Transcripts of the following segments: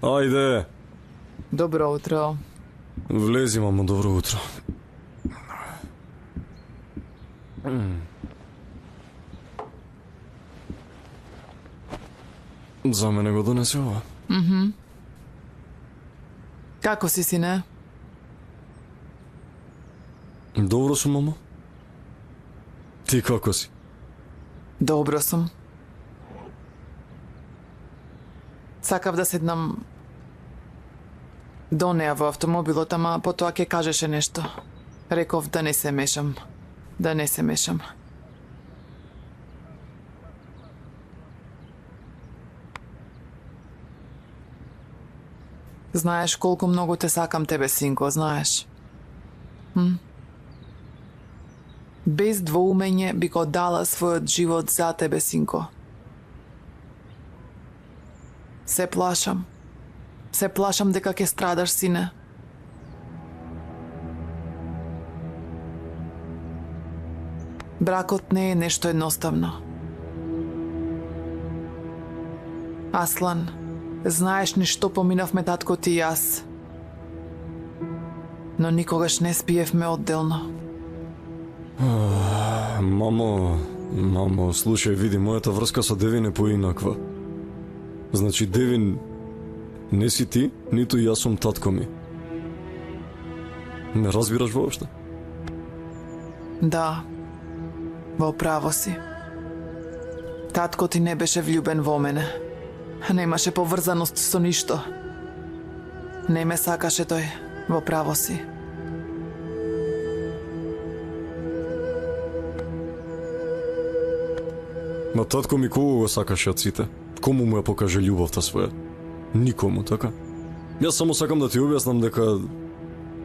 Ајде. Добро утро. Влези, мамо, добро утро. За мене го донесе ова. Како си, сине? Добро сум, мамо. Ти како си? Добро сум. Сакав да седнам до неа во автомобилот, ама потоа ќе кажеше нешто. Реков да не се мешам. Да не се мешам. Знаеш колку многу те сакам тебе, синко, знаеш? Без двоумење би го дала својот живот за тебе, синко. Се плашам. Се плашам дека ќе страдаш, сине. Бракот не е нешто едноставно. Аслан, знаеш ни што поминавме татко ти и јас. Но никогаш не спиевме одделно. Мамо, слушај, види, мојата врска со Девин е поинаква. Значи, Девин не си ти, ниту јас сум татко ми. Не разбираш воопшто? Да, во право си. Татко ти не беше влюбен во мене. Немаше поврзаност со ништо. Не ме сакаше тој, во право си. Ма татко ми кого го сакаше од сите? Кому му ја покаже љубовта своја? Никому, така? Јас само сакам да ти објаснам дека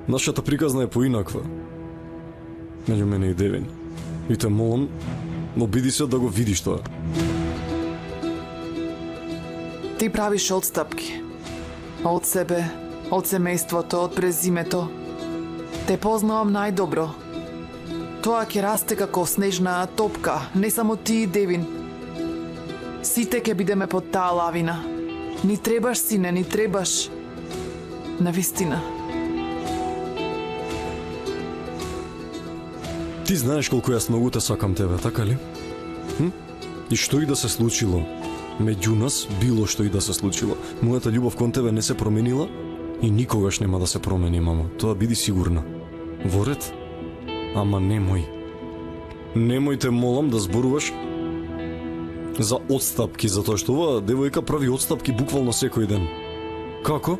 нашата приказна е поинаква. Меѓу мене и Девин. И те молам, обиди се да го видиш тоа. Ти правиш одстапки. Од себе, од семејството, од презимето. Те познавам најдобро. Тоа ќе расте како снежна топка, не само ти и Девин. Сите ќе бидеме под таа лавина. Ни требаш, сине, ни требаш. Навистина. Ти знаеш колку јас многу те сакам тебе, така ли? И што и да се случило, меѓу нас, било што и да се случило, мојата љубов кон тебе не се променила и никогаш нема да се промени, мамо. Тоа биди сигурна. Во ред? Ама немој. Немој, те молам, да зборуваш за одстапки, затоа што оваа девојка прави одстапки буквално секој ден. Како?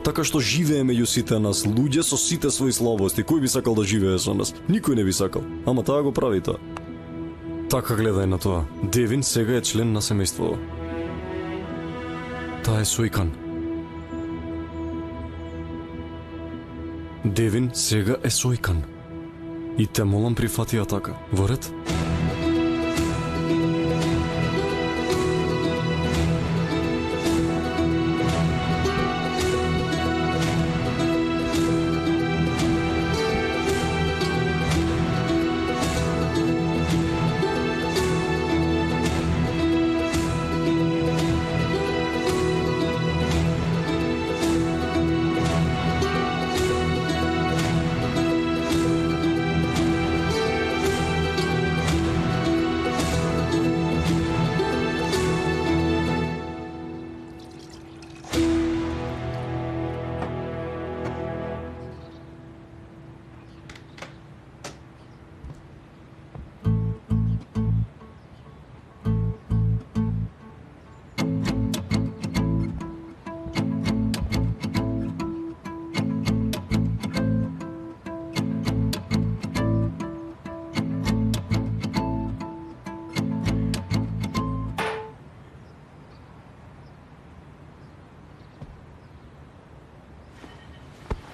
Така што живее меѓу сите нас, луѓе со сите своји слабости. Кој би сакал да живее со нас? Никој не би сакал. Ама таа го прави тоа. Така гледај на тоа. Девин сега е член на семејството. Таа е сојкан. Девин сега е сојкан. И те молам, прифати ја така. Во ред?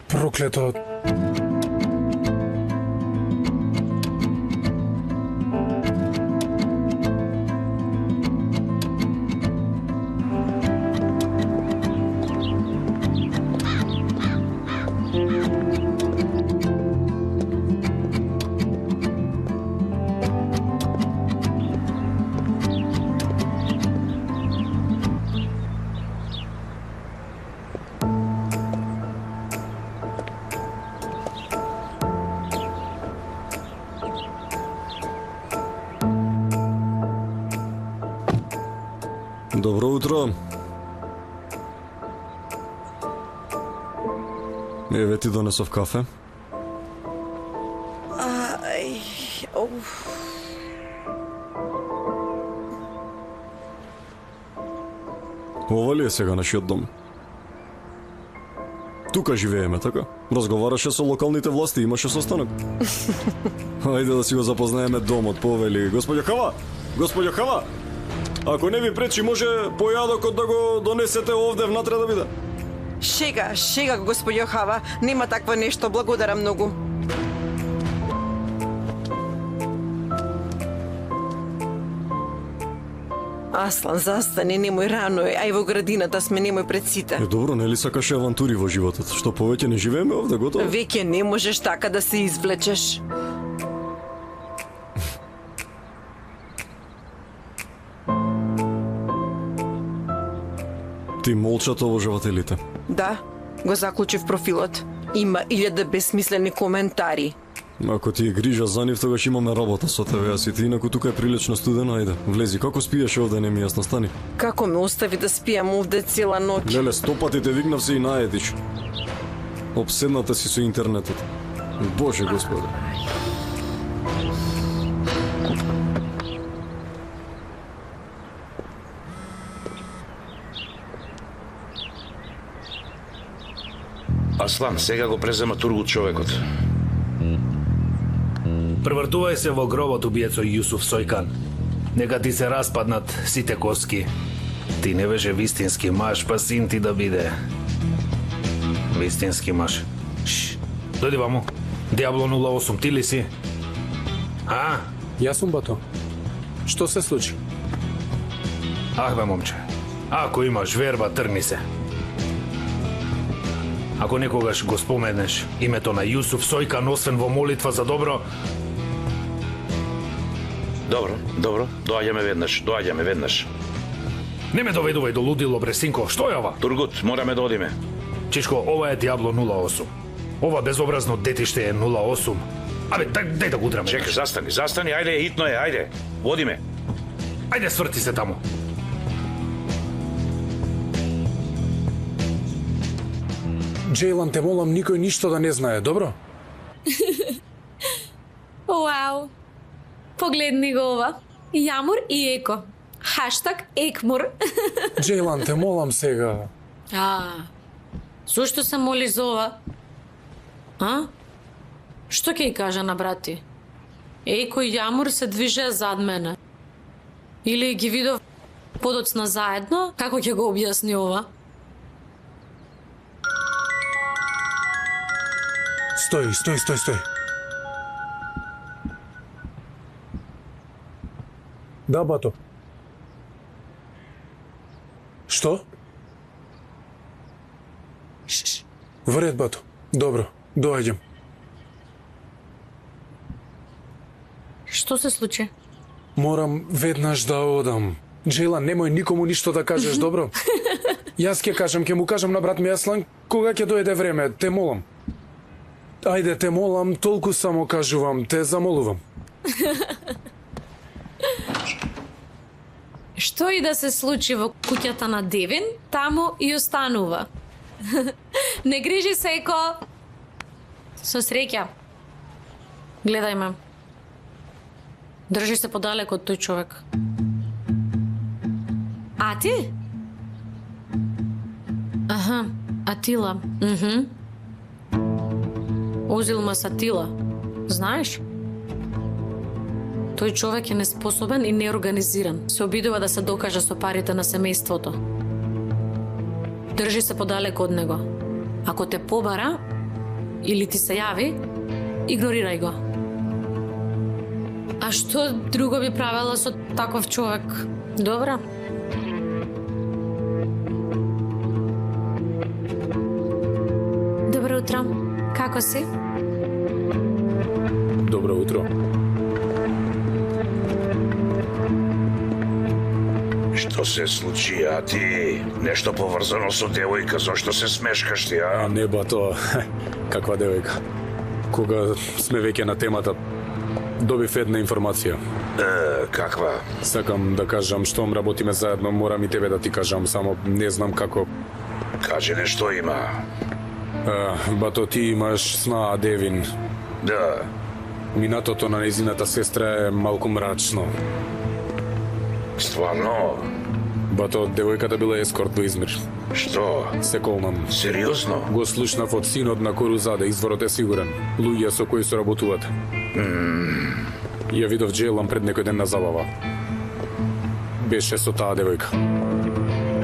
Проклето. Добро утро. Еве ти донесов кафе. Ова ли е сега нашиот дом? Тука живееме, така? Разговараше со локалните власти, имаше состанок. Ајде да си го запознаеме домот, повели. Господјо Хава! Господјо Хава! Ако не ви пречи, може појадокот да го донесете овде внатре да биде? Шега, господјо Хава. Нема такво нешто, благодарам многу. Аслан, застани, немој рано е, ај во градината сме, немој пред сите. Добро, нели сакаш авантури во животот? Што повеќе не живееме овде, готово? Веќе не можеш така да се извлечеш. Ти молчат обожавателите. Да, го заклучив профилот. Има 1000 бесмислени коментари. Ако ти е грижа за нив, тогаш имаме работа со тебе, а си ти инаку тука е прилично студено, ајде. Влези, како спиеш овде, не ми јасно, стани. Како ме остави да спијам овде цела ноќ? Леле, 100 пати те викнав се и наедиш. Обседната си со интернетот. Боже Господе. Аслан, сега го презема тургут човекот. Превртувај се во гробот, убиецо Јусуф Сојкан. Нека ти се распаднат сите коски. Ти не беше вистински маж, па син ти да биде. Вистински маж. Шш, дојди вамо. Диабло 08, ти ли си? А? Јас сум, бато. Што се случи? Ах бе, момче. Ако имаш верба, тргни се. Ако некогаш го споменеш името на Јусуф Сојкан, освен во молитва за добро... Добро, доаѓаме веднаш. Не ме доведувај до лудило, бре, синко. Што е ова? Тургут, мораме да одиме. Чичко, ова е Диабло 08. Ова безобразно детиште е 08. Абе, дај да го удраме. Чекай, застани, ајде, хитно е, ајде. Одиме. Ајде, сврти се таму. Джейлан, те молам никој ништо да не знае, добро? Вау! Погледни го ова. Јамур и Еко. Хаштаг Екмур. Джейлан, те молам сега. Зошто се молиш за ова? Што ќе ја кажа на брати? Еко и Јамур се движеа зад мене. Или ги видов подоцна заедно, како ќе го објасни ова? Стој. Да, бато. Што? Вред, бато. Добро, доаѓам. Што се случи? Морам веднаш да одам. Джейлан, немој никому ништо да кажеш, добро? Јас ќе му кажам на брат ми Аслан, кога ќе дојде време, те молам. Ајде, те молам, толку само кажувам, те замолувам. Што и да се случи во куќата на Девин, таму и останува. Не грижи се, Еко. Со среќа. Гледај ме. Држи се подалек од тој човек. А ти? Аха, Атила. Озилма Сатила. Знаеш? Тој човек е неспособен и неорганизиран. Се обидува да се докаже со парите на семејството. Држи се подалек од него. Ако те побара или ти се јави, игнорирај го. А што друго би правела со таков човек? Добра? Добро утро. Како си? Добро утро. Што се случи, а ти? Нешто поврзано со девојка, зошто се смешкаш ти, а? Не, бато, каква девојка. Кога сме веќе на темата, добив една информација. Каква? Сакам да кажам, штом работиме заедно, морам и тебе да ти кажам, само не знам како. Кажи нешто има. Бато, ти имаш сна, Девин. Да. Минатото на нејзината сестра е малку мрачно. Стварно? Бато, девојката била ескорт во Измир. Што? Се колнам. Сериозно? Го слушнав од синот на Корузаде, изворот е сигурен. Луѓе со кои соработуваат. Ја видов Джейлан пред некој ден на забава. Беше со таа девојка.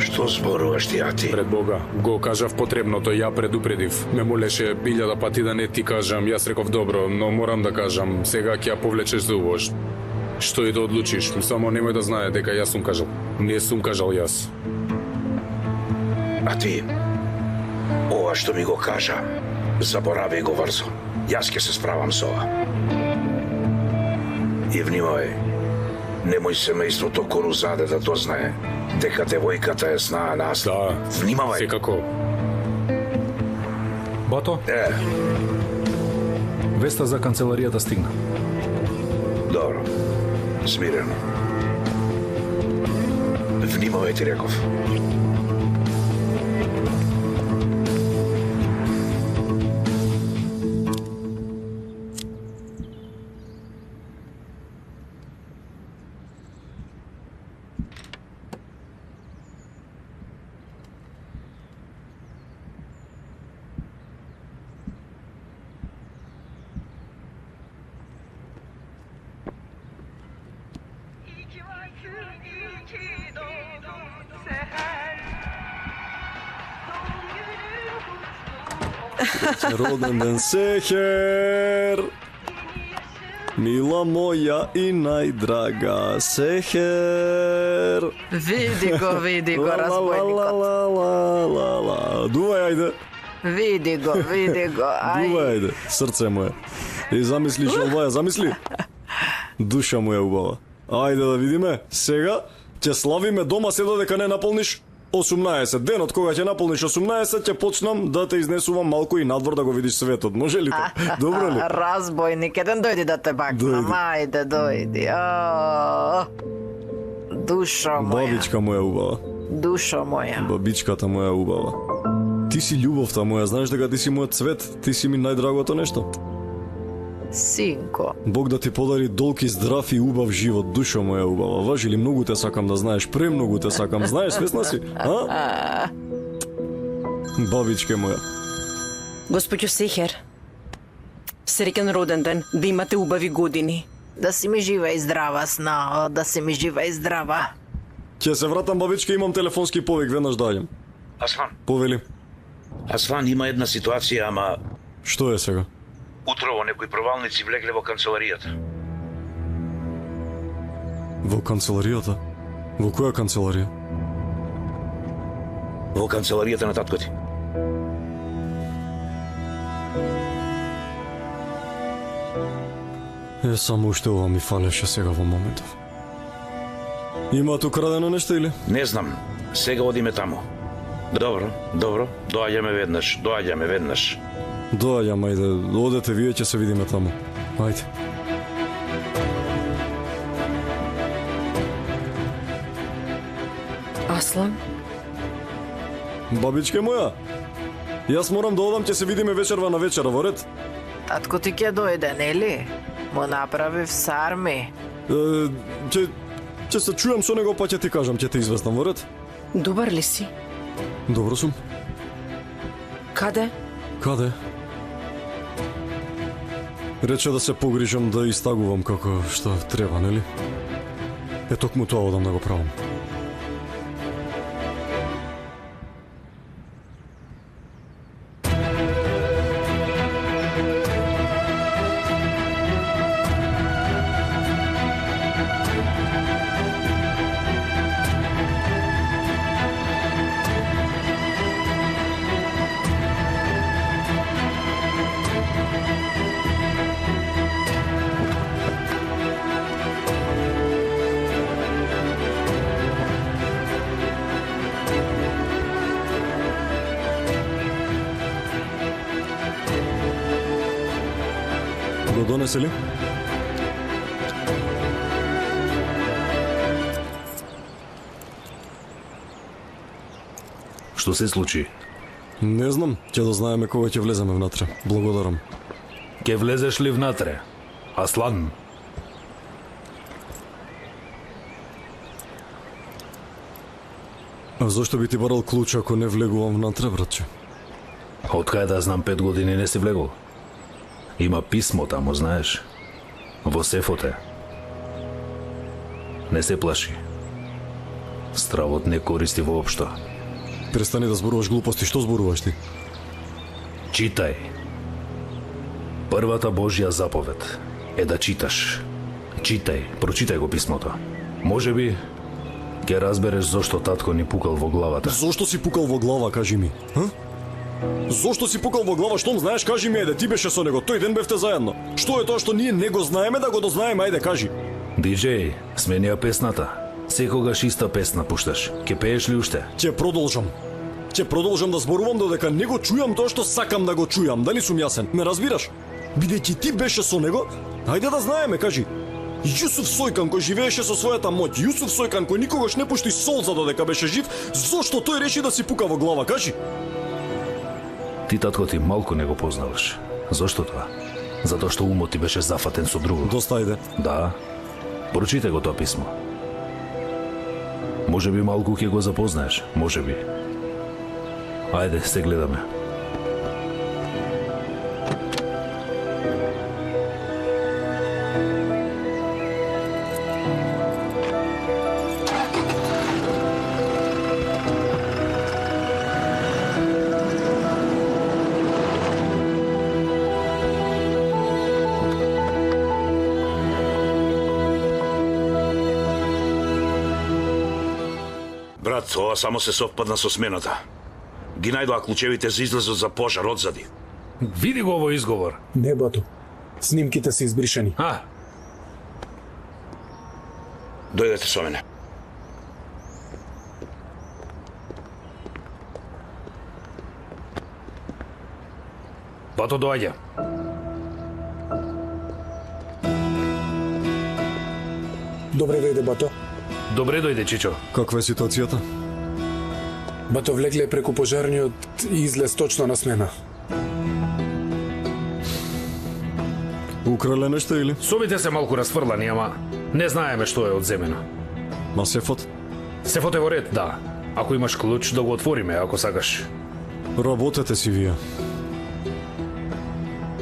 Што зборуваш ти, а ти? Пред Бога, го кажав потребното, ја предупредив. Ме молеше 1000 пати да не ти кажам, јас реков добро, но морам да кажам, сега ќе ја повлечеш за уво. Што и да одлучиш, само немој да знае дека јас сум кажал. Не сум кажал јас. А ти? Ова што ми го кажа, заборави го врзо. Јас ќе се справам со ова. И внимавај, немој семејството Корузаде да дознае дека девојката е снаа нас. Да, Внимавај. секако. Бато, веста за канцеларијата стигна. Добро. Смирено. Внимавај, ти реков. Роден ден, Сехер! Мила моја и најдрага Сехер! Види го, разбойникот. Дувај, ајде! Види го, ај. Дувај, ајде, срце моје. И замисли, Желваја, замисли. Душа моја убава. Ајде да видиме, сега ќе славиме дома се додека не наполниш 18. Денот кога ќе наполниш 18, ќе почнам да те изнесувам малку и надвор да го видиш светот. Може ли тоа? Добро ли? Разбойник, еден дојди да те бакнам. Ајде, дојди. Душо моја. Бабичка моја убава. Душо моја. Бабичката моја убава. Ти си љубовта моја, знаеш дека ти си мојот цвет, ти си ми најдрагото нешто. Синко. Бог да ти подари долг и здрав и убав живот, душо моја убава. Важи ли, многу те сакам да знаеш, премногу те сакам, знаеш, свесна си? А? Бабичке моја. Госпоѓо Сехер, среќен роден ден, да имате убави години. Да си ми жива и здрава, сна, да си ми жива и здрава. Ќе се вратам, бабичке, имам телефонски повик, веднаш доаѓам. Аслан, Повели. Аслан, има една ситуација, ама Што е сега? утрово некои провалници влегле во канцеларијата. Во канцеларијата? Во која канцеларија? Во канцеларијата на татко ти. Само уште ова ми фалеше сега во моментов. Имаат украдено нешто или? Не знам, сега одиме таму. Добро, доаѓаме веднаш. Доаѓам, ајде, одете вие, ќе се видиме таму. Ајде. Аслан? Бабичке моја, јас морам да одам, ќе се видиме вечерва на вечера, во ред? Татко ти ќе дојде, нели? Му направив сарми. Ќе се чујам со него, па ќе ти кажам, ќе те известам, во ред? Добар ли си? Добро сум. Каде? Каде? Рече да се погрижам да истагувам како што треба, нели? Токму тоа одам да го правам. Го донесе ли? Што се случи? Не знам, ќе да знаеме кога ќе влеземе внатре. Благодарам. Ке влезеш ли внатре? Аслан? А зошто би ти барал клуч ако не влегувам внатре, братче? Од кај да знам 5 години не си влегол? Има писмо тамо, знаеш? Во сефот е. Не се плаши. Стравот не користи воопшто. Престани да зборуваш глупости, што зборуваш ти? Читај. Првата Божја заповед е да читаш. Читај, прочитај го писмото. Може би ќе разбереш зошто татко ни пукал во главата. Зошто си пукал во глава, кажи ми? Ха? Зошто си пукал во глава, штом знаеш, кажи ми, ајде, ти беше со него, тој ден бевте заедно. Што е тоа што ние не го знаеме да го дознаеме, ајде, кажи. Диджеј, смени ја песната. Секогаш иста песна пушташ. Ке пееш ли уште? Ќе продолжам. Ќе продолжам да зборувам додека не го чујам тоа што сакам да го чујам. Дали сум јасен? Ме разбираш? Бидејќи ти беше со него, ајде да знаеме, кажи. Јусуф Сојкан кој живееше со својата моќ, Јусуф Сојкан кој никогаш не пушти солза додека беше жив, зошто тој реши да си пука во глава, кажи? Ти татко ти малку не го познаваш. Зошто тоа? Затоа што умот ти беше зафатен со друго. Доста ајде. Да. Прочитај го тоа писмо. Може би малку ќе го запознаеш, може би. Ајде, се гледаме. Брат, ова само се совпадна со смената. Ги најдоа клучевите за излезот за пожар одзади. Види го овој изговор. Не, бато. Снимките се избришени. Дојдете со мене. Бато доаѓа. Добре дојде, бато. Добре дојде, Чичо. Каква е ситуацијата? Бато влегле преку пожарниот и излез точно на смена. Украле нешто или? Собите се малку расфрлани, ама не знаеме што е одземено. На сефот? Сефот е во ред, да. Ако имаш клуч, да го отвориме, ако сакаш. Работете си вие.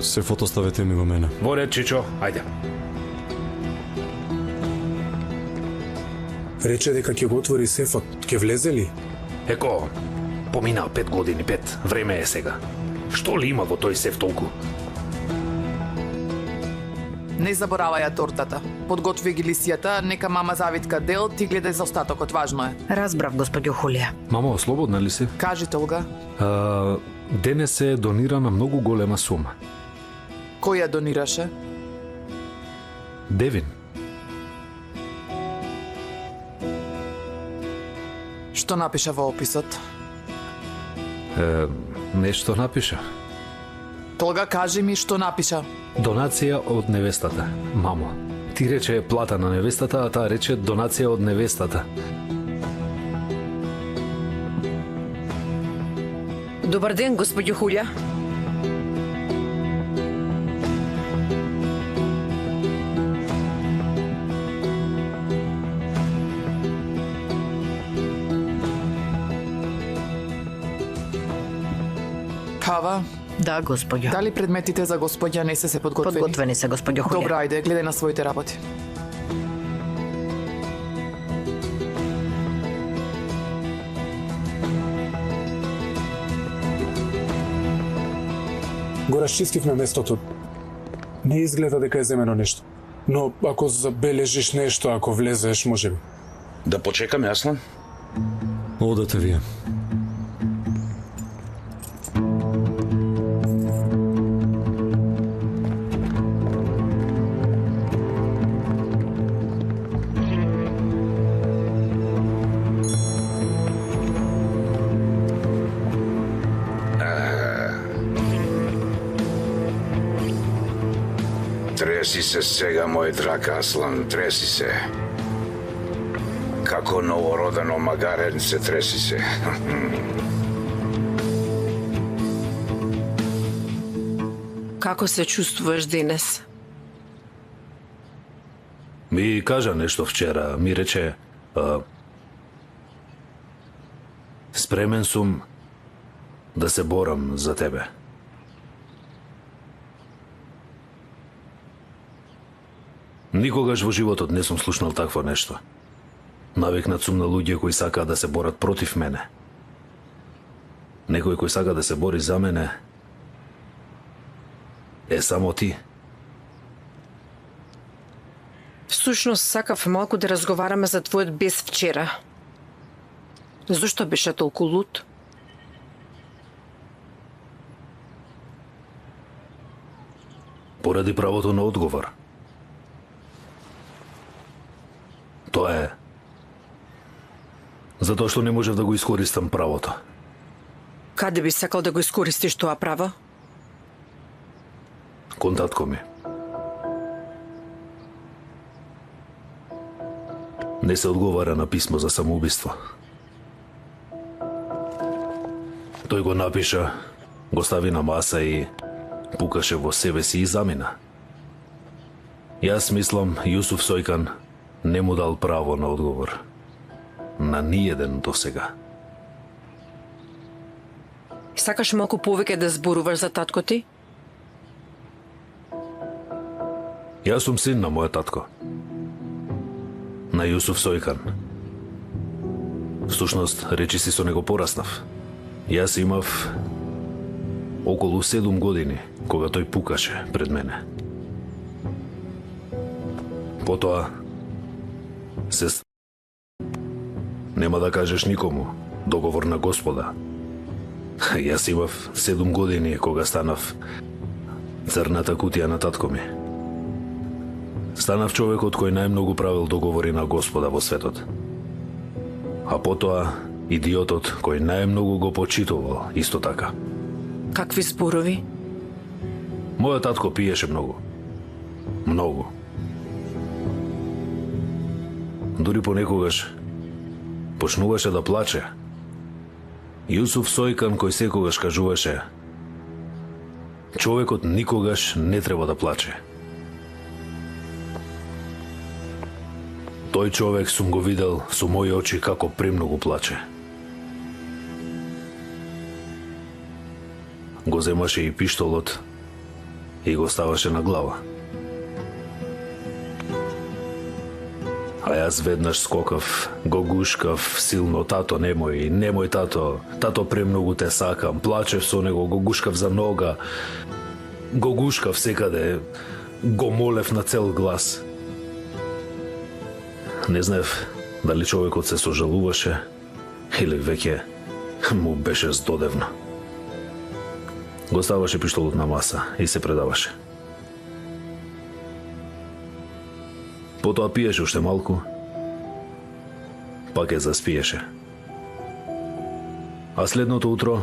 Сефот оставете ми го мене. Во ред, Чичо, ајде. Рече дека ќе го отвори сефот. Ќе влезе ли? Еко, поминаа 5 години, 5. Време е сега. Што ли има во тој сеф толку? Не заборавај ја тортата. Подготви ги лисијата, нека мама завитка дел, ти гледај за остатокот, важно е. Разбрав, господјо Хулија. Мамо, слободна ли си? Кажи, Олга, Денес е донирана многу голема сума. кој ја донираше? Девин. Што напиша во описот? Нешто напиша. Толга, кажи ми што напиша. Донација од невестата. Мамо, ти рече плата на невестата, а таа рече донација од невестата. Добар ден, господјо Хулја. Кава, Да, господјо. дали предметите за господја не се подготвени? Подготвени се, господјо Хулја. Добро, ајде, гледај на своите работи. Го расчистивме местото. Не изгледа дека е земено нешто. Но ако забележиш нешто, ако влезеш, можеби. Да почекаме, Аслан? Одете вие. Треси се сега, мој драг Аслан, треси се. Како новородено магаренце, треси се. Како се чувствуваш денес? Ми кажа нешто вчера, ми рече спремен сум да се борам за тебе. Никогаш во животот не сум слушнал такво нешто. Навикнат сум на луѓе кои сакаат да се борат против мене. Некој кој сака да се бори за мене е само ти. Всушност сакав малку да разговараме за твојот бес вчера. Зошто беше толку луд? Поради правото на одговор. Тоа е затоа што не можев да го искористам правото. Каде би сакал да го искористиш тоа право? Кон татко ми. Не се одговара на писмо за самоубиство. Тој го напиша, го стави на маса и пукаше во себе си и замина. Јас мислам, Јусуф Сојкан не му дал право на одговор. На ниеден до сега. Сакаш малку повеќе да зборуваш за татко ти? Јас сум син на мојот татко. На Јусуф Сојкан. Всушност, речиси со него пораснав. Јас имав околу 7 години, кога тој пукаше пред мене. Потоа се нема да кажеш никому, договор на Господа. Јас имав 7 години кога станав црната кутија на татко ми. Станав човекот кој најмногу правил договори на Господа во светот. А потоа идиотот кој најмногу го почитувал исто така. Какви зборови? Мојот татко пиеше многу. Многу. Дури понекогаш почнуваше да плаче. Јусуф Сојкан кој секогаш кажуваше: човекот никогаш не треба да плаче. Тој човек сум го видел со мои очи како премногу плаче. Го земаше и пиштолот и го ставаше на глава. А јас веднаш скокав, го гушкав силно: тато, немој, немој тато, тато премногу те сакам, плачев со него, го гушкав за нога, го гушкав секаде, го молев на цел глас. Не знаев дали човекот се сожалуваше или веќе му беше здодевно. Го ставаше пиштолот на маса и се предаваше. Потоа пиеше уште малку, пак ја заспиеше. А следното утро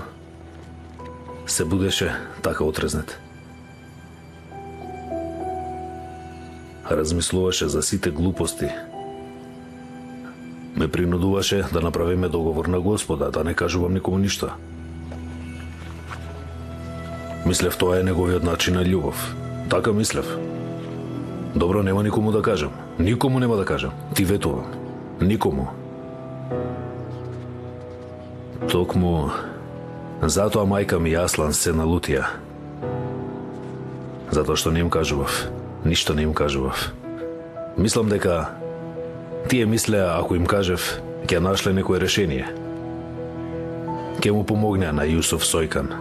се будеше така отрезнет. Размислуваше за сите глупости. Ме принудуваше да направиме договор на Господа, да не кажувам никому ништо. Мислев тоа е неговиот начин на љубов. Така мислев. Добро, нема никому да кажам. Никому нема да кажам. Ти ветувам. Никому. Токму затоа мајка ми и Аслан се налутија. Затоа што не им кажував. Ништо не им кажував. Мислам дека тие мислеа, ако им кажев, ќе нашле некое решение. Ќе му помогнеа на Јусуф Сојкан.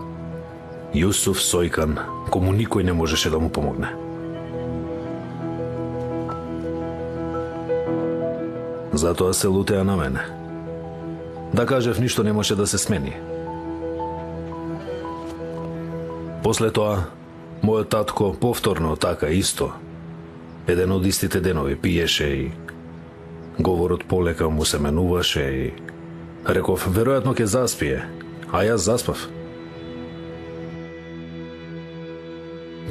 Јусуф Сојкан, кому никој не можеше да му помогне. Затоа се лутеа на мене. Да кажев, ништо не може да се смени. После тоа, мојот татко повторно така исто. Еден од истите денови пиеше и говорот полека му се менуваше и реков, веројатно ќе заспие, а јас заспав.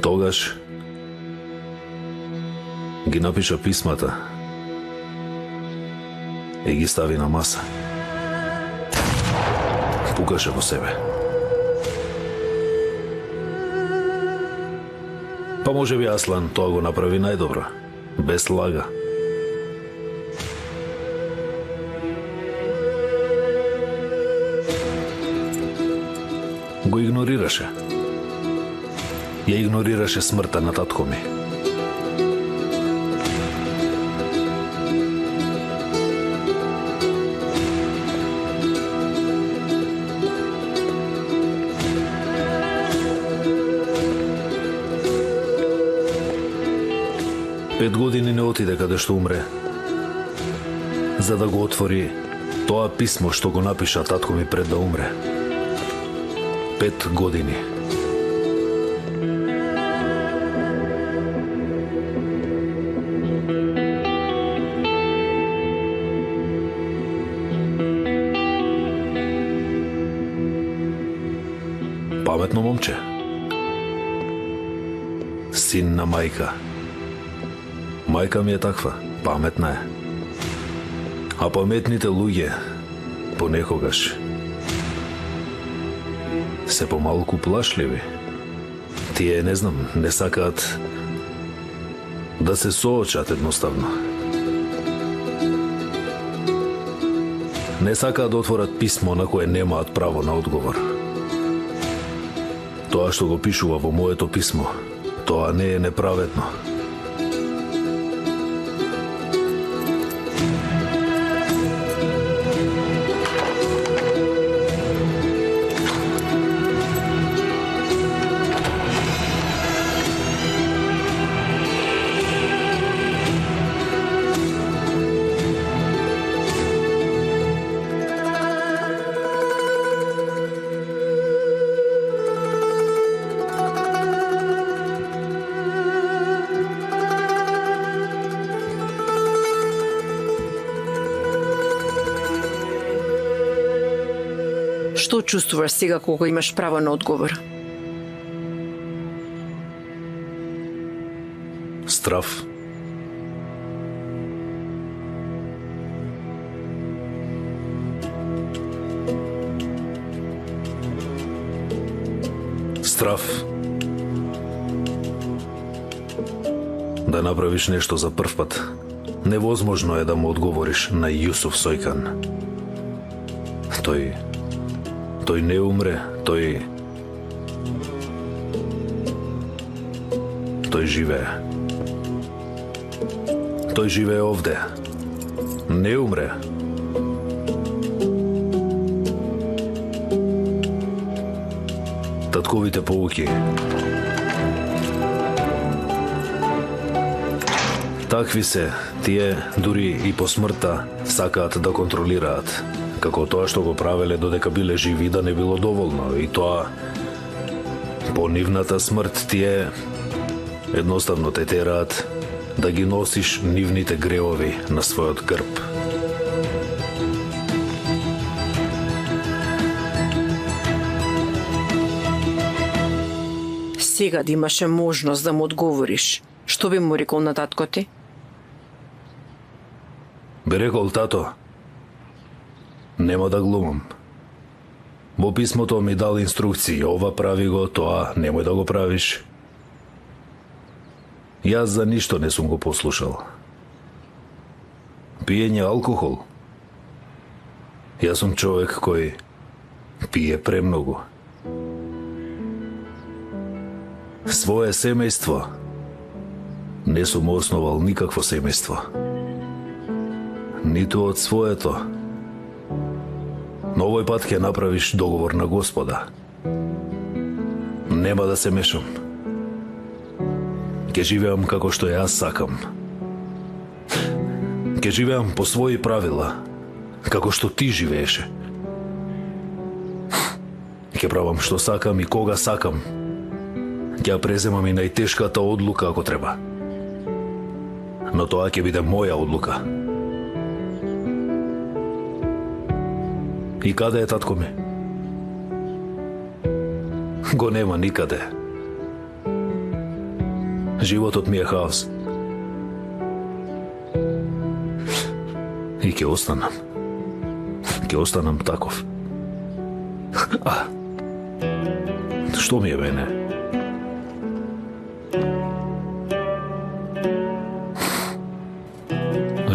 Тогаш ги напиша писмата и ги стави на маса. Пукаше во себе. Па може би Аслан тоа го направи најдобро, без лага. Го игнорираше. Ја игнорираше смртта на татко ми. Пет години не отиде каде што умре, за да го отвори тоа писмо што го напиша татко ми пред да умре. 5 години. Паметно момче. Син на мајка. Мајка ми е таква, паметна е. А паметните луѓе понекогаш се помалку плашливи. Тие, не знам, не сакаат да се соочат едноставно. Не сакаат да отворат писмо на кое немаат право на одговор. Тоа што го пишува во моето писмо, тоа не е неправедно. Што чувствуваш сега кога имаш право на одговор? Страв. Страв. Да направиш нешто за прв пат. Невозможно е да му одговориш на Јусуф Сојкан. Тој не умре, тој живее. Тој живее овде. Не умре. Татковите поуки. Такви се, тие дури и по смртта сакаат да контролираат. Како тоа што го правеле додека биле живи да не било доволно, и тоа по нивната смрт тие едноставно те тераат да ги носиш нивните греови на својот грб. Сега да имаше можност да му одговориш, што би му рекол на татко ти? Би рекол: тато, нема да глумам. Во писмото ми дал инструкции, ова прави го, тоа немој да го правиш. Јас за ништо не сум го послушал. Пиење алкохол. Јас сум човек кој пие премногу. Своje семејство не сум основал никакво семејство. Ниту од своето. Но овој пат ќе направиш договор на Господа. Нема да се мешам. Ќе живеам како што јас сакам. Ќе живеам по своји правила, како што ти живееше. Ќе правам што сакам и кога сакам. Ќе преземам и најтешката одлука ако треба. Но тоа ќе биде моја одлука. И каде е татко ми? Го нема никаде. Животот ми е хаос. И ќе останам. Ќе останам таков. Што ми е мене?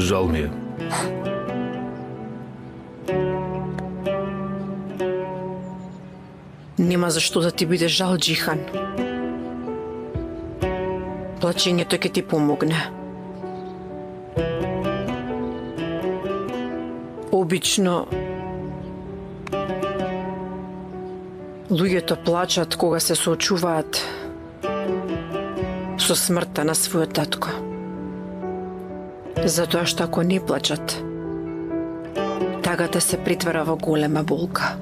Жал ми е. Нема зашто да ти биде жал, Джихан. Плачењето ќе ти помогне. Обично луѓето плачат кога се соочуваат со смртта на својот татко. Затоа што ако не плачат, тагата се притвара во голема болка.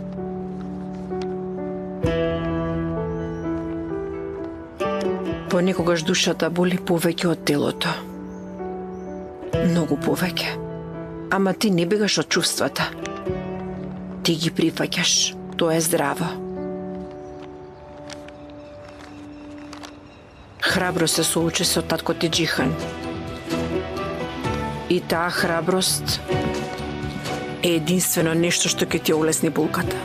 Понекогаш душата боли повеќе од телото. Многу повеќе. Ама ти не бегаш од чувствата. Ти ги прифаќаш. Тоа е здраво. Храбро се соочи со татко ти, Джихан. И таа храброст е единствено нешто што ќе ти олесни болката.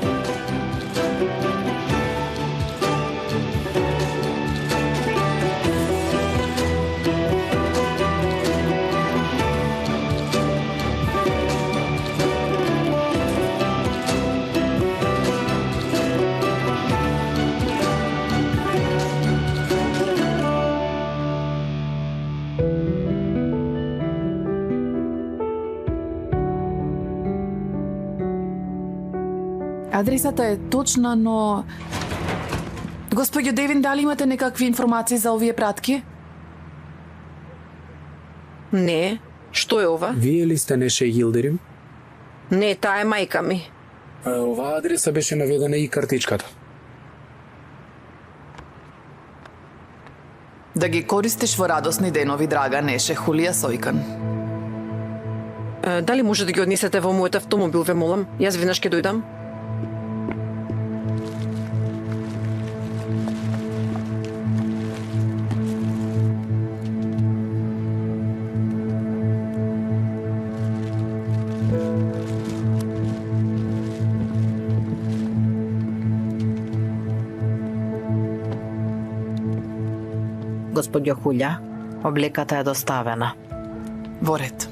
Адресата е точна, но... Господјо Девин, дали имате некакви информации за овие пратки? Не, што е ова? Вие ли сте Неше Йилдерим? Не, таа е мајка ми. Оваа адреса беше наведена и картичката. Да ги користиш во радосни денови, драга Неше Хулија Сојкан. Дали може да ги однесете во мојот автомобил, ве молам? Јас веднаш ќе дојдам. Господјо Хулја, облеката е доставена. Во ред.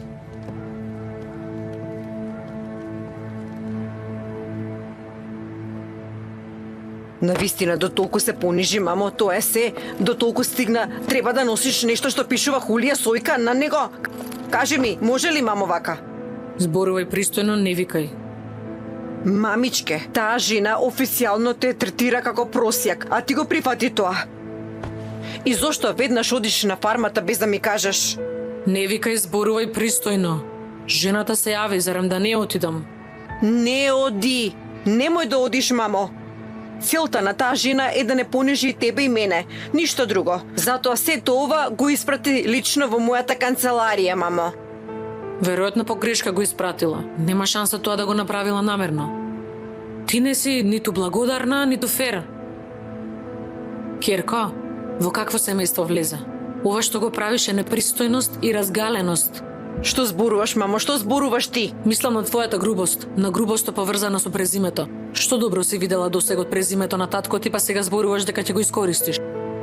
Навистина, до толку се понижи, мамо, тоа е се. До толку стигна, треба да носиш нешто што пишува Хулија Сојкан на него. Кажи ми, може ли, мамо, вака? Зборувај пристојно, не викај. Мамичке, таа жена официјално те третира како просјак, а ти го прифати тоа. И зошто веднаш одиш на фармата без да ми кажеш? Не викај, зборувај пристојно. Жената се јави, зарем да не отидам. Не оди. Немој да одиш, мамо. Целта на таа жена е да не понижи и тебе и мене. Ништо друго. Затоа сето ова го испрати лично во мојата канцеларија, мамо. Веројатно по грешка го испратила. Нема шанса тоа да го направила намерно. Ти не си ниту благодарна, ниту фер. Керко, во какво семејство влезе? Ова што го правиш е непристојност и разгаленост. Што зборуваш, мамо? Што зборуваш ти? Мислам на твојата грубост, на грубоста поврзана со презимето. Што добро си видела досега од презимето на татко ти, па сега зборуваш дека ќе го искористиш.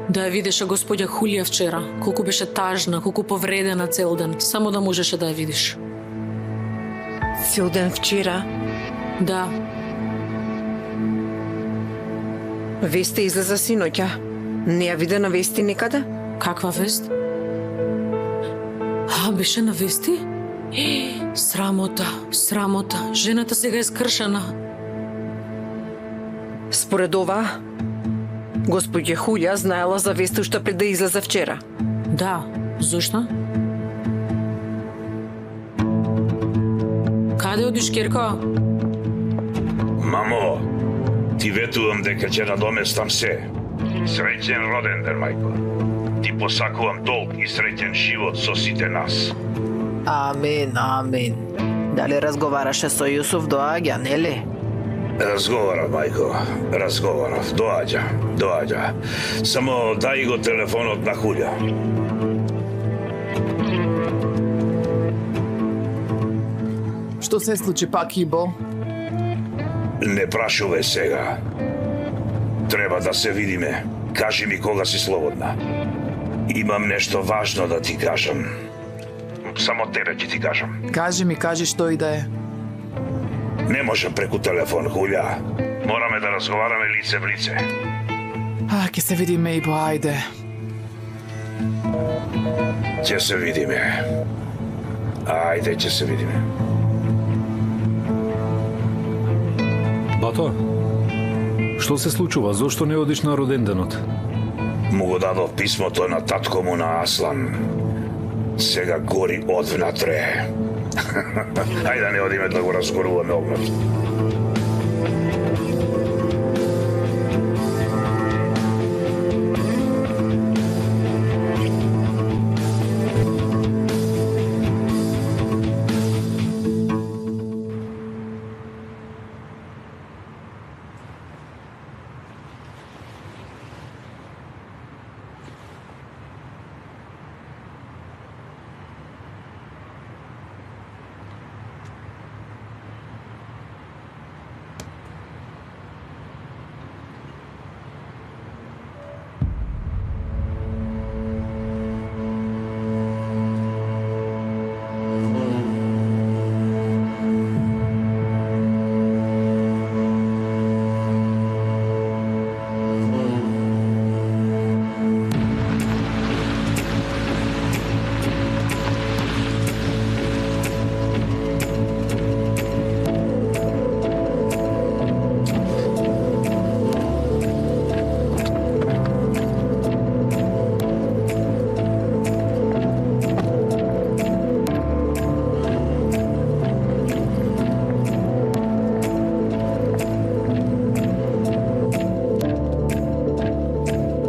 Да ја видеше господја Хулија вчера, колку беше тажна, колку повредена цел ден, само да можеше да ја видиш. Цел ден вчера? Да. Весте излеза синоќа. Не ја виде на вести никаде? Каква вест? Беше на вести? Срамота, срамота. Жената сега е скршена. Според ова, господја Хулја знаела за вести уште пред да излезе вчера. Да, зошто? Каде одиш, Керко? Мамо, ти ветувам дека ќе надоместам се. Среќен роден ден, мајко. Ти посакувам долг и среќен живот со сите нас. Амин, амин. Дали разговараше со Јусуф, доаѓа, нели? Разговарав, мајко, разговарав. Доаѓа. Само дај го телефонот на Хулја. Што се случи пак, Ибо? Не прашувај сега. Треба да се видиме. Кажи ми кога си слободна. Имам нешто важно да ти кажам. само тебе ќе ти кажам. Кажи што и да е. Не можем преку телефон, Хулја. Мораме да разговараме лице в лице. Ќе се видиме и ајде. Ќе се видиме. Ајде, ќе се видиме. Бато, што се случува? Зошто не одиш на роденденот? Му го дадов писмото на татко му на Аслан. Сега гори одвнатре. Ајде да не одиме да го разгоруваме огнот.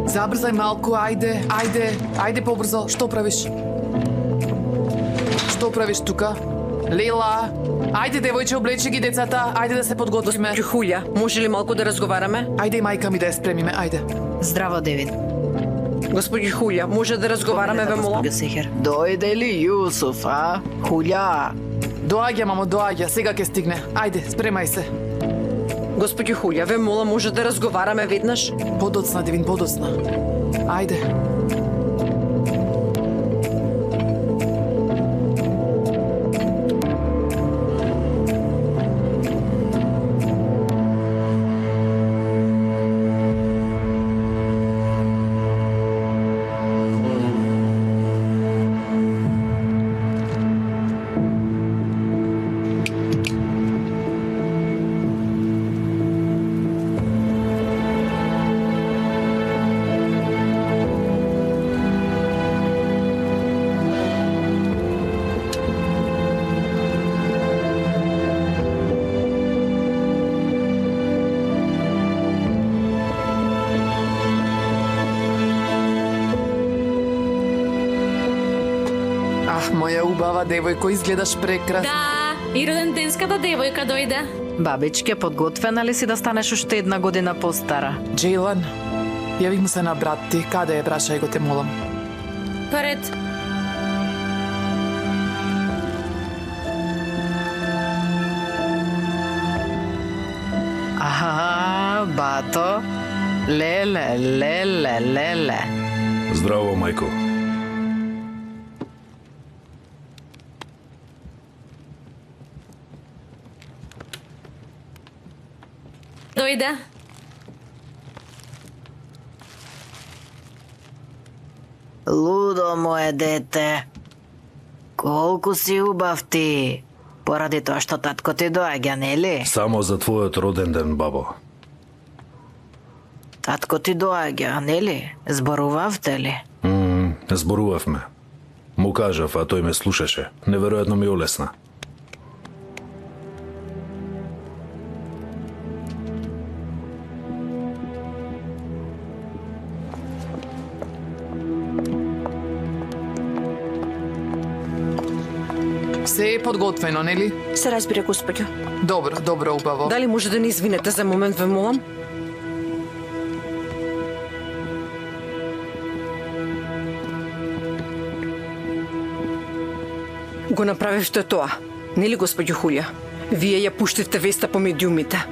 Забрзај малку, ајде побрзо. Што правиш? Што правиш тука? Лела, ајде девојче, облечи ги децата, ајде да се подготвиме. Хулја, може ли малку да разговараме? Ајде и мајка ми да ја спремиме, ајде. Здраво, Девин. Господи Хулја, може да разговараме, ве молам? Дојде ли Јусуф, а? Хулја. Доаѓа, мамо, доаѓа, сега ќе стигне. Ајде, спремај се. Господи Хулја, ве молам, може да разговараме веднаш? Подоцна, Девин, подоцна. Ајде. Моја убава девојко, изгледаш прекрасно. Да, и роденденската девојка дојде. Бабичке, подготвена ли си да станеш уште една година постара? Джейлан, јави му се на брат ти, каде е, прашај го, те молам. Пред. Аха, бато. Леле. Здраво, мајко. Дојде. Лудо мое дете. Колку си убав ти. Поради тоа што татко ти доаѓа, нели? Само за твојот роден ден, бабо. Татко ти доаѓа, нели? Зборувавте ли? Зборувавме. Му кажав, а тој ме слушаше. Неверојатно ми олесна. Се е подготвено, нели? Се разбира, господјо. Добро, убаво. Дали може да не извинете за момент, ве молам? Го направивте тоа, нели, господјо Хулја? Вие ја пуштивте веста по медиумите.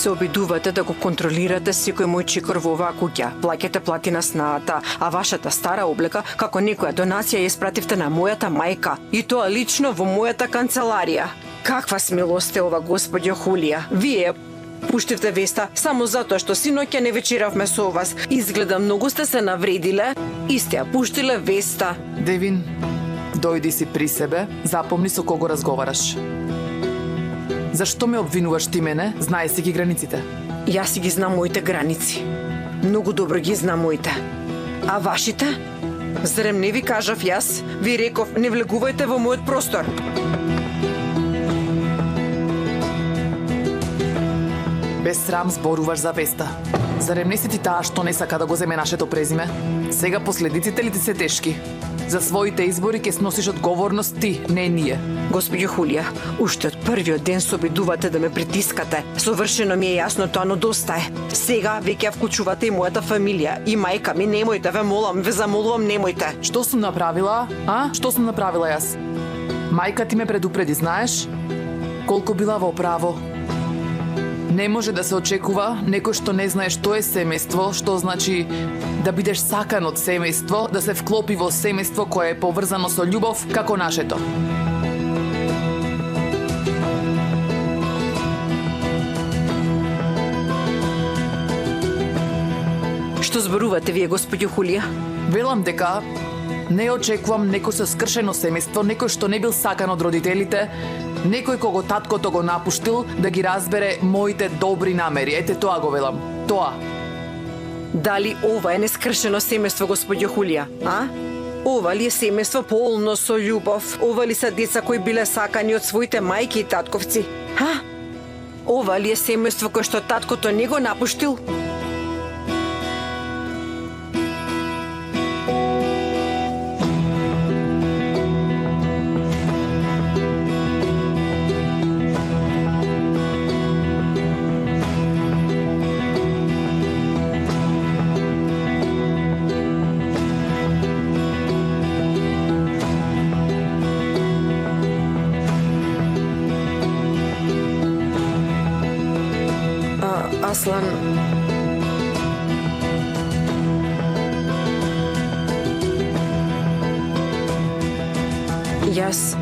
Се обидувате да го контролирате секој мој чекор во оваа куќа. Плаќате плати на снаата, а вашата стара облека, како некоја донација, ја испративте на мојата мајка. И тоа лично во мојата канцеларија. Каква смелост е ова, господјо Хулија? Вие пуштивте веста само затоа што синоќа не вечеравме со вас. Изгледа многу сте се навредиле и сте ја пуштиле веста. Девин, дојди си при себе, запомни со кого разговараш. Зашто ме обвинуваш ти мене? Знаеш си ги границите. Јас си ги знам моите граници. Многу добро ги знам моите. А вашите? Зарем не ви кажав јас? Ви реков, не влегувајте во мојот простор. Без срам зборуваш за веста. Зарем не си ти таа што не сака да го земе нашето презиме? Сега последиците ли ти се тешки? За своите избори ќе сносиш одговорност ти, не ние. Господјо Хулија, уште од првиот ден се обидувате да ме притискате. Совршено ми е јасно тоа, но доста е. Сега веќе ја вклучувате и мојата фамилија, и мајка ми. Немојте, ве молам, ве замолувам, немојте. Што сум направила? А? Што сум направила јас? Мајка ти ме предупреди, знаеш? Колку била во право. Не може да се очекува некој што не знае што е семејство, што значи да бидеш сакан од семејство, да се вклопи во семејство кое е поврзано со љубов како нашето. Што зборувате вие, господјо Хулија? Велам дека не очекувам некој со скршено семејство, некој што не бил сакан од родителите, некој кого таткото го напуштил да ги разбере моите добри намери. Ете тоа го велам. Тоа. Дали ова е нескршено семејство, господјо Хулија, а? Ова ли е семејство полно со љубов? Ова ли се деца кои биле сакани од своите мајки и татковци? А? Ова ли е семејство кое што таткото не го напуштил? Аслан, јас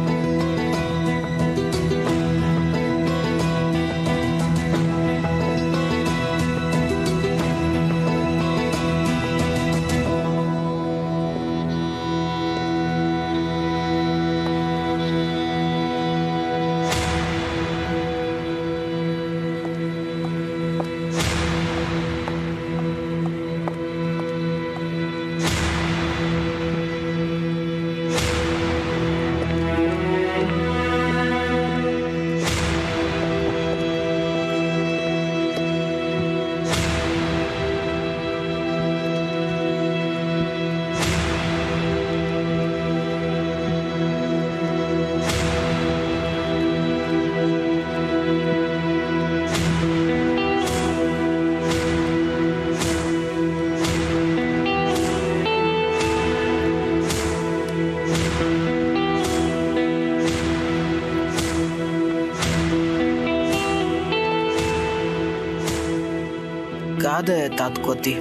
Каде е татко ти?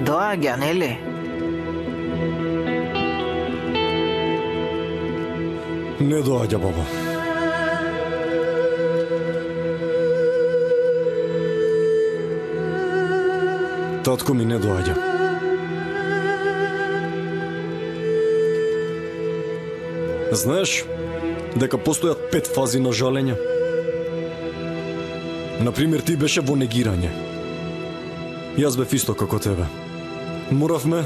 Доаѓа, нели? Не доаѓа, баба. Татко ми не доаѓа. Знаеш дека постојат 5 фази на жалење? Например, ти беше во негирање. Јас бев исто како тебе. Моравме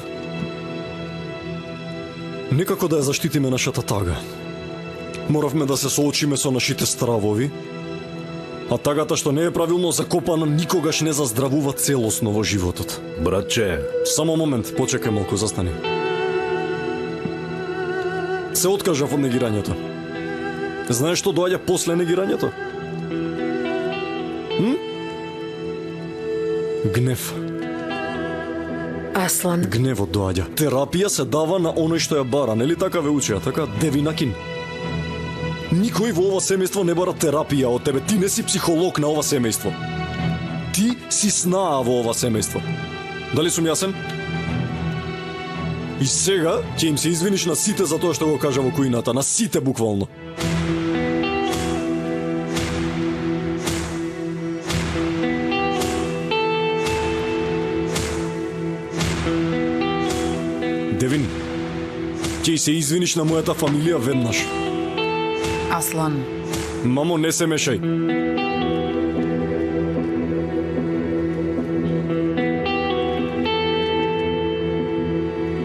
некако да ја заштитиме нашата тага. Моравме да се соочиме со нашите стравови, а тагата што не е правилно закопана никогаш не заздравува целосно во животот. Братче, Само момент, почекај малку, застани. Се откажав од негирањето. Знаеш што доаѓа после негирањето? Гнев. Аслан, Гневот доаѓа. Терапија се дава на оној што ја бара, нели така ве учеа, така? Девинакин. Никој во ова семејство не бара терапија од тебе. Ти не си психолог на ова семејство. Ти си снаа во ова семејство. Дали сум јасен? И сега ќе им се извиниш на сите за тоа што го кажа во кујната, на сите буквално. Девин, ќе се извиниш на мојата фамилија веднаш. Аслан, Мамо, не се мешај.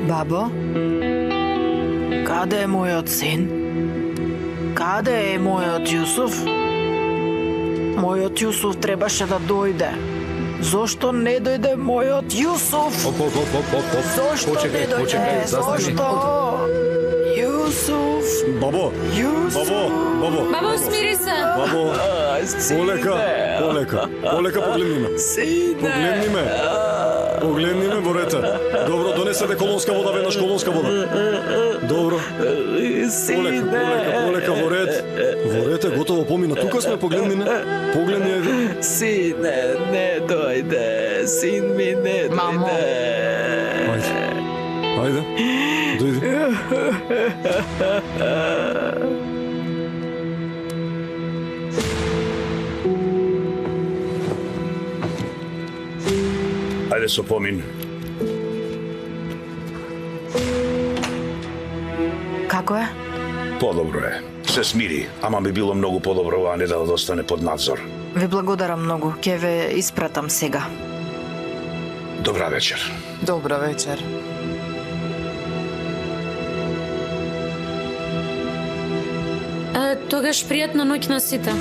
Бабо? Каде е мојот син? Каде е мојот Јусуф? Мојот Јусуф требаше да дојде. Зошто не дојде мојот Јусуф? Зошто не дојде? Зошто? Јусуф? Бабо, бабо, Бабо, смири се. бабо, полека, погледни ме. Погледни ме, борете. Добро, донесете колонска вода, веднаш колонска вода. Добро. Полека, ворете, готово помина. Тука сме, погледни ме. Погледни, еве. Сине, не дојде. Син ми не дојде. Мамо. Ајде, дојди. Ајде со помин. Како е? Подобро е. Се смири, ама би било многу подобро оваа недела да остане под надзор. Ви благодарам многу. Ќе ве испратам сега. Добра вечер. добра вечер. Тогаш пријатна ноќ на сите.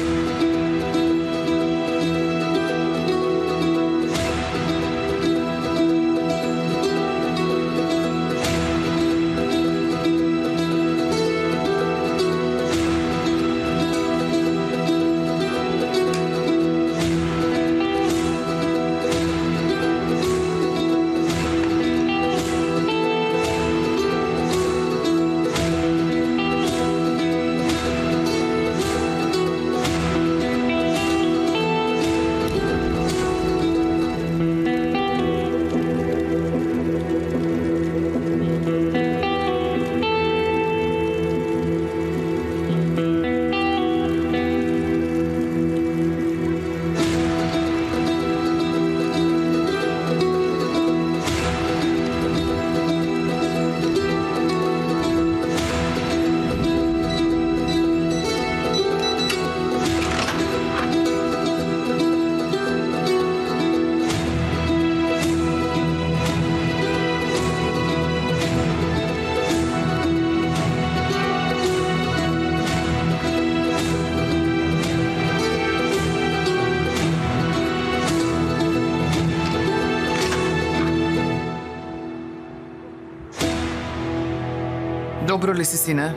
Добро ли си, сине?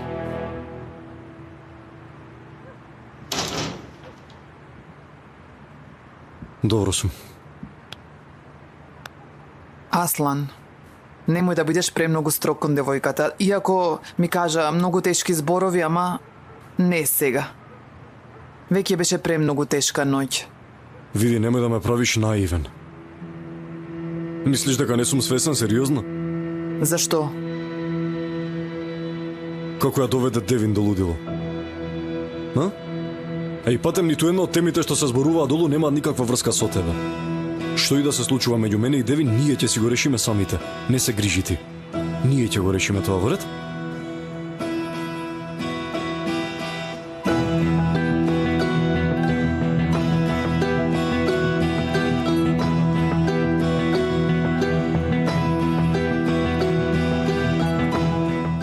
Добро сум. Аслан, немој да бидеш премногу строг кон девојката, иако ми кажа многу тешки зборови, ама не сега. Веќе беше премногу тешка ноќ. Види, немој да ме правиш наивен. Мислиш дека не сум свесен, сериозно? Зашто? Како ја доведе Девин до лудило? А? Еј, патем, ниту една од темите што се зборуваа долу немаат никаква врска со тебе. Што и да се случува меѓу мене и Девин, ние ќе си го решиме самите. Не се грижи ти. Ние ќе го решиме тоа, во ред?